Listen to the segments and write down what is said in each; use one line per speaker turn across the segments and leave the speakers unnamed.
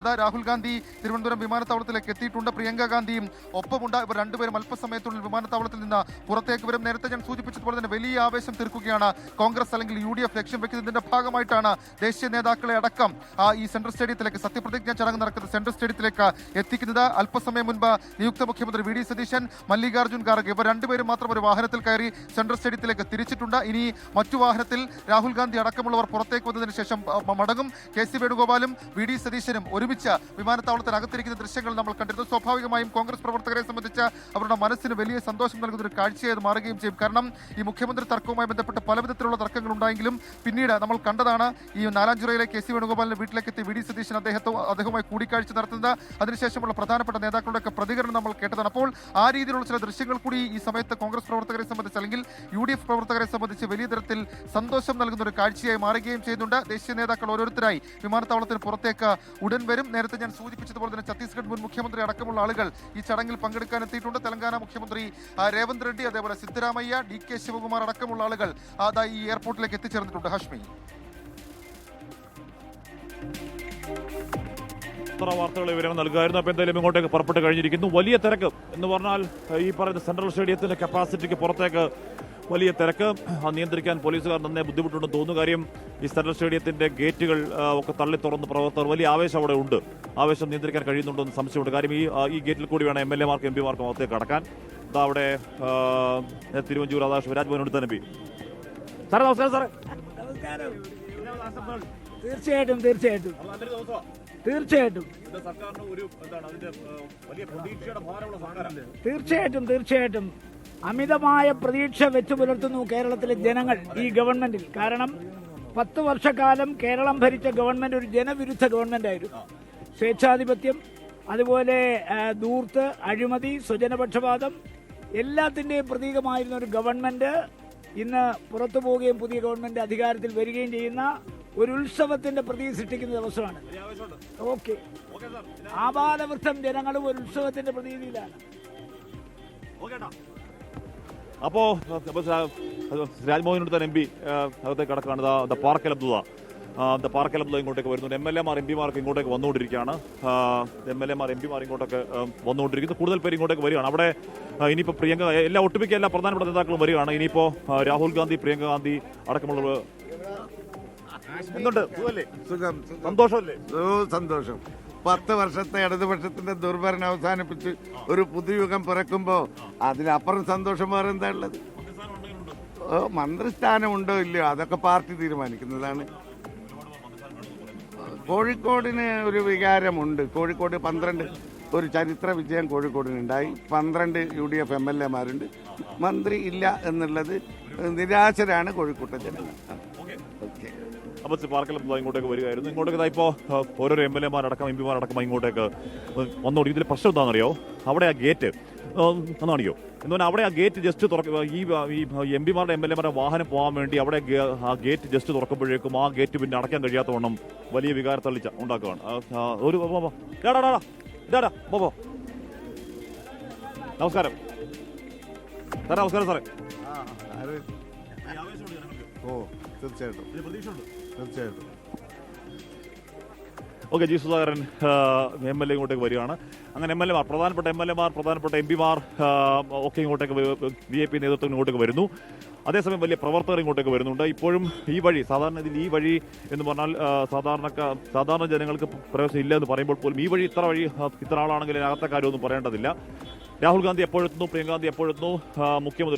രാഹുൽ ഗാന്ധി തിരുവനന്തപുരം വിമാനത്താവളത്തിലേക്ക് എത്തിയിട്ടുണ്ട്. പ്രിയങ്ക ഗാന്ധിയും ഒപ്പമുണ്ട്. ഇവർ രണ്ടുപേരും അല്പസമയത്തുള്ളിൽ വിമാനത്താവളത്തിൽ നിന്ന് പുറത്തേക്ക് വരും. നേരത്തെ ഞാൻ സൂചിപ്പിച്ചതുപോലെ തന്നെ വലിയ ആവേശം തീർക്കുകയാണ് കോൺഗ്രസ് അല്ലെങ്കിൽ UDF ലക്ഷ്യം വെക്കുന്നതിന്റെ ഭാഗമായിട്ടാണ് ദേശീയ നേതാക്കളെ അടക്കം ഈ സെൻട്രൽ സ്റ്റേഡിയത്തിലേക്ക് സത്യപ്രതിജ്ഞ ചടങ്ങ് നടക്കുന്ന സെൻട്രൽ സ്റ്റേഡിയത്തിലേക്ക് എത്തിക്കുന്നത്. അല്പസമയം മുൻപ് നിയുക്ത മുഖ്യമന്ത്രി VD സതീശൻ, മല്ലികാർജ്ജുൻ ഖാർഗെ ഇവർ രണ്ടുപേരും മാത്രം ഒരു വാഹനത്തിൽ കയറി സെൻട്രൽ സ്റ്റേഡിയത്തിലേക്ക് തിരിച്ചിട്ടുണ്ട്. ഇനി മറ്റു വാഹനത്തിൽ രാഹുൽ ഗാന്ധി അടക്കമുള്ളവർ പുറത്തേക്ക് വന്നതിന് ശേഷം മടങ്ങും. KC വേണുഗോപാലും VD സതീശനും ഒരുമിച്ച് വിമാനത്താവളത്തിനകത്തിരിക്കുന്ന ദൃശ്യങ്ങൾ നമ്മൾ കണ്ടിരുന്നു. സ്വാഭാവികമായും കോൺഗ്രസ് പ്രവർത്തകരെ സംബന്ധിച്ച് അവരുടെ മനസ്സിന് വലിയ സന്തോഷം നൽകുന്ന ഒരു കാഴ്ചയായി അത് മാറുകയും ചെയ്യും. കാരണം ഈ മുഖ്യമന്ത്രി തർക്കവുമായി ബന്ധപ്പെട്ട് പല വിധത്തിലുള്ള തർക്കങ്ങൾ ഉണ്ടായെങ്കിലും പിന്നീട് നമ്മൾ കണ്ടതാണ് ഈ നാലാഞ്ചിറയിലെ KC വേണുഗോപാലിന്റെ വീട്ടിലേക്ക് എത്തി VD സതീശൻ അദ്ദേഹവുമായി കൂടിക്കാഴ്ച നടത്തുന്നത്. അതിനുശേഷമുള്ള പ്രധാനപ്പെട്ട നേതാക്കളുടെയൊക്കെ പ്രതികരണം നമ്മൾ കേട്ടതാണ്. അപ്പോൾ ആ രീതിയിലുള്ള ചില ദൃശ്യങ്ങൾ കൂടി ഈ സമയത്ത് കോൺഗ്രസ് പ്രവർത്തകരെ സംബന്ധിച്ച് അല്ലെങ്കിൽ UDF പ്രവർത്തകരെ സംബന്ധിച്ച് വലിയ തരത്തിൽ സന്തോഷം നൽകുന്ന ഒരു കാഴ്ചയായി മാറുകയും ചെയ്യുന്നുണ്ട്. ദേശീയ നേതാക്കൾ ഓരോരുത്തരായി വിമാനത്താവളത്തിന് പുറത്തേക്ക് ഉടൻ വരും. നേരത്തെ ഞാൻ സൂചിപ്പിച്ചതുപോലെ തന്നെ ഛത്തീസ്ഗഡ് മുൻ മുഖ്യമന്ത്രി അടക്കമുള്ള ആളുകൾ ഈ ചടങ്ങിൽ പങ്കെടുക്കാൻ എത്തിയിട്ടുണ്ട്. തെലങ്കാന മുഖ്യമന്ത്രി രേവന്ത് റെഡ്ഡി, അതേപോലെ സിദ്ധരാമയ്യ, DK ശിവകുമാർ അടക്കമുള്ള ആളുകൾ ഈ എയർപോർട്ടിലേക്ക് എത്തിച്ചേർന്നിട്ടുണ്ട്. ഹാഷ്മി,
വാർത്തകൾ വിവരം നൽകുമായിരുന്നു. അപ്പോൾ എന്തായാലും ഇങ്ങോട്ടേക്ക് പുറപ്പെട്ട് കഴിഞ്ഞിരിക്കുന്നു. വലിയ തിരക്ക് എന്ന് പറഞ്ഞാൽ ഈ പറയുന്ന സെൻട്രൽ സ്റ്റേഡിയത്തിന്റെ കപ്പാസിറ്റിക്ക് പുറത്തേക്ക് വലിയ തിരക്ക്. നിയന്ത്രിക്കാൻ പോലീസുകാർ നന്നേ ബുദ്ധിമുട്ടുണ്ടെന്ന് തോന്നുന്നു. കാര്യം ഈ സെൻട്രൽ സ്റ്റേഡിയത്തിന്റെ ഗേറ്റുകൾ ഒക്കെ തള്ളി തുറന്ന് പ്രവർത്തകർ വലിയ ആവേശം അവിടെ ഉണ്ട്. ആവേശം നിയന്ത്രിക്കാൻ കഴിയുന്നുണ്ടെന്ന് സംശയമുണ്ട്. കാര്യം ഈ ഗേറ്റിൽ കൂടി വേണം MLA മാർക്കും MP മാർക്കും അകത്തേക്ക് കടക്കാൻ. ഇതാ അവിടെ തിരുവഞ്ചൂർ രാധാകൃഷ്ണൻ രാജ്ഭവനോട് തന്നെ MP. സാറേ നമസ്കാരം. സാറേ
തീർച്ചയായിട്ടും തീർച്ചയായിട്ടും തീർച്ചയായിട്ടും തീർച്ചയായിട്ടും തീർച്ചയായിട്ടും അമിതമായ പ്രതീക്ഷ വെച്ചു പുലർത്തുന്നു കേരളത്തിലെ ജനങ്ങൾ ഈ ഗവൺമെന്റിൽ. കാരണം 10 വർഷക്കാലം കേരളം ഭരിച്ച ഗവൺമെന്റ് ഒരു ജനവിരുദ്ധ ഗവൺമെന്റായിരുന്നു. സ്വേച്ഛാധിപത്യം, അതുപോലെ ധൂർത്ത്, അഴിമതി, സ്വജനപക്ഷപാതം എല്ലാത്തിന്റെയും പ്രതീകമായിരുന്ന ഒരു ഗവൺമെന്റ് ഇന്ന് പുറത്തു പോവുകയും പുതിയ ഗവൺമെന്റ് അധികാരത്തിൽ വരികയും ചെയ്യുന്ന ഒരു ഉത്സവത്തിന്റെ പ്രതീതി സൃഷ്ടിക്കുന്ന ദിവസമാണ്. ഓക്കെ, ആപാലവൃദ്ധം ജനങ്ങളും ഒരു ഉത്സവത്തിന്റെ പ്രതീതിയിലാണ്.
അപ്പോ രാജ്ഭവനോട് തന്നെ MP അകത്തേക്ക് കടക്കാണ്. പാർക്കൽ അബ്ദുള്ള ഇങ്ങോട്ടേക്ക് വരുന്നുണ്ട്. MLA മാർ MP മാർക്ക് ഇങ്ങോട്ടേക്ക് വന്നുകൊണ്ടിരിക്കുകയാണ്. MLA മാർ MP മാർ ഇങ്ങോട്ടേക്ക് വന്നുകൊണ്ടിരിക്കുന്നു. കൂടുതൽ പേര് ഇങ്ങോട്ടേക്ക് വരികയാണ്. അവിടെ ഇനിയിപ്പോൾ പ്രിയങ്ക ഒട്ടുമിക്ക എല്ലാ പ്രധാനപ്പെട്ട നേതാക്കളും വരികയാണ്. ഇനിയിപ്പോ രാഹുൽ ഗാന്ധി, പ്രിയങ്ക ഗാന്ധി അടക്കമുള്ളവർ എന്തുണ്ട്?
സുഖം,
സന്തോഷമല്ലേ?
സന്തോഷം. 10 വർഷത്തെ ഇടതുപക്ഷത്തിന്റെ ദുർഭരണം അവസാനിപ്പിച്ച് ഒരു പുതുയുഗം പിറക്കുമ്പോൾ അതിനപ്പുറം സന്തോഷം വേറെ എന്താ ഉള്ളത്? മന്ത്രിസ്ഥാനം ഉണ്ടോ ഇല്ലയോ അതൊക്കെ പാർട്ടി തീരുമാനിക്കുന്നതാണ്. കോഴിക്കോടിന് ഒരു വികാരമുണ്ട്. കോഴിക്കോട് 12 ഒരു ചരിത്ര വിജയം കോഴിക്കോടിനുണ്ടായി. 12 UDF MLA മാരുണ്ട്. മന്ത്രി ഇല്ല എന്നുള്ളത് നിരാശരാണ് കോഴിക്കോട്ടെ ജനങ്ങൾ.
അപ്പോൾ പാർക്കൽ ഇങ്ങോട്ടേക്ക് വരികയായിരുന്നു. ഇങ്ങോട്ടേക്ക് ഇപ്പോൾ ഓരോരോ MLA മാരടക്കം MP മാരടക്കം ഇങ്ങോട്ടേക്ക് വന്നുകൊണ്ട് ഇതിൽ പ്രശ്നം എന്താണെന്നറിയോ? അവിടെ ആ ഗേറ്റ് ഒന്നാണിയോ എന്ന് പറഞ്ഞാൽ അവിടെ ആ ഗേറ്റ് ജസ്റ്റ് തുറക്കുക. ഈ MP മാരുടെ MLA മാരുടെ വാഹനം പോകാൻ വേണ്ടി അവിടെ ആ ഗേറ്റ് ജസ്റ്റ് തുറക്കുമ്പോഴേക്കും ആ ഗേറ്റ് പിന്നെ അടയ്ക്കാൻ കഴിയാത്തവണ്ണം വലിയ വികാരത്തള്ളിച്ച ഉണ്ടാക്കുകയാണ്. ഒരു നമസ്കാരം സാറേ. നമസ്കാരം സാറേ.
തീർച്ചയായിട്ടും തീർച്ചയായിട്ടും.
ഓക്കെ, ജി സുധാകരൻ MLA ഇങ്ങോട്ടേക്ക് വരികയാണ്. അങ്ങനെ MLA മാർ, പ്രധാനപ്പെട്ട MLA മാർ, പ്രധാനപ്പെട്ട MP മാർ ഒക്കെ ഇങ്ങോട്ടേക്ക് VIP നേതൃത്വം ഇങ്ങോട്ടേക്ക് വരുന്നു. അതേസമയം വലിയ പ്രവർത്തകർ ഇങ്ങോട്ടേക്ക് വരുന്നുണ്ട്. ഇപ്പോഴും ഈ വഴി ഈ വഴി എന്ന് പറഞ്ഞാൽ സാധാരണ ജനങ്ങൾക്ക് പ്രവേശനം ഇല്ല എന്ന് പറയുമ്പോൾ പോലും ഈ വഴി ഇത്ര ആളാണെങ്കിൽ അകത്തെ കാര്യമൊന്നും പറയേണ്ടതില്ല. രാഹുൽ ഗാന്ധി എപ്പോഴെത്തുന്നു, പ്രിയങ്ക ഗാന്ധി എപ്പോഴെത്തുന്നു,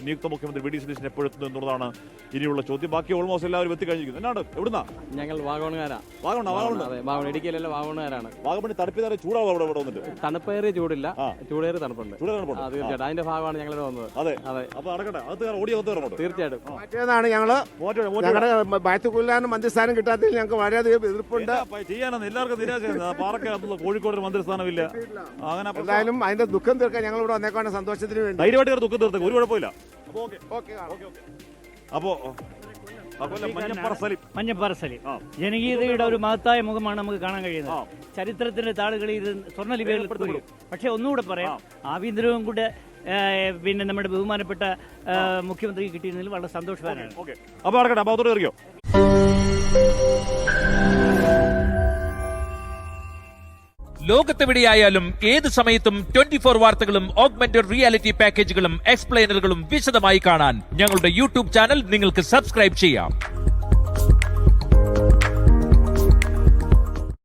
നിയുക്ത മുഖ്യമന്ത്രി VD സതീശൻ എപ്പോഴെത്തുന്നു എന്നുള്ളതാണ് ഇനിയുള്ള ചോദ്യം. ബാക്കി ഓൾമോസ്റ്റ് എല്ലാവരും എത്തിക്കഴിഞ്ഞിരിക്കുന്നു. എന്നാണ് എവിടുന്നാ?
ഞങ്ങൾ വാഗമണുകാരാണ്. ഇടുക്കിയിലല്ല, വാഗമണുകാരാണ്.
വാഗമണി തണുപ്പിതാരെ ചൂടാവും അവിടെ വന്നിട്ട്?
തണുപ്പേറിയ ചൂടില്ല, ചൂടേറി തണുപ്പുണ്ട്. തീർച്ചയായിട്ടും അതിന്റെ ഭാഗമാണ് ഞങ്ങൾ വന്നത്.
അതെ അതെ. അപ്പൊ നടക്കട്ടെ,
തീർച്ചയായിട്ടും
മാറ്റിയതാണ് ഞങ്ങള്. ഞങ്ങളുടെ ബാത്തുകൊല്ലാനും മന്ത്രിസ്ഥാനം കിട്ടാത്തതിൽ ഞങ്ങൾക്ക് വളരെയധികം എതിർപ്പുണ്ട്.
ചെയ്യാനെന്ന് എല്ലാവർക്കും നിരാശ. പാറയ്ക്ക് കോഴിക്കോട് മന്ത്രിസ്ഥാനമില്ല. അങ്ങനെ
എന്തായാലും അതിന്റെ ദുഃഖം തീർക്കാൻ ഞങ്ങൾ ഇവിടെ വന്നേക്കാണ് സന്തോഷത്തിന് വേണ്ടി.
ധൈര്യമായിട്ട് ദുഃഖം തീർത്തേക്ക്, ഒരു കുഴപ്പമില്ല. അപ്പോ
മഞ്ഞപ്പാറ സലീം ജനകീയതയുടെ ഒരു മഹത്തായ മുഖമാണ് നമുക്ക് കാണാൻ കഴിയുന്നത്. ചരിത്രത്തിന്റെ താളുകളിൽ ഇത് സ്വർണ്ണലിപികൾ. പക്ഷെ ഒന്നുകൂടെ പറയാം, ആഭ്യന്തരവും കൂടെ പിന്നെ നമ്മുടെ ബഹുമാനപ്പെട്ട മുഖ്യമന്ത്രിക്ക് കിട്ടിയിരുന്നതിൽ വളരെ സന്തോഷവാനാണ്.
അപ്പൊ നടക്കട്ടെ, അപ്പൊ അതോടെ അറിയോ?
ലോകത്തെവിടെയായാലും ഏത് സമയത്തും 24 വാർത്തകളും ഓഗ്മെന്റഡ് റിയാലിറ്റി പാക്കേജുകളും എക്സ്പ്ലെയിനറുകളും വിശദമായി കാണാൻ ഞങ്ങളുടെ യൂട്യൂബ് ചാനൽ നിങ്ങൾക്ക് സബ്സ്ക്രൈബ് ചെയ്യാം.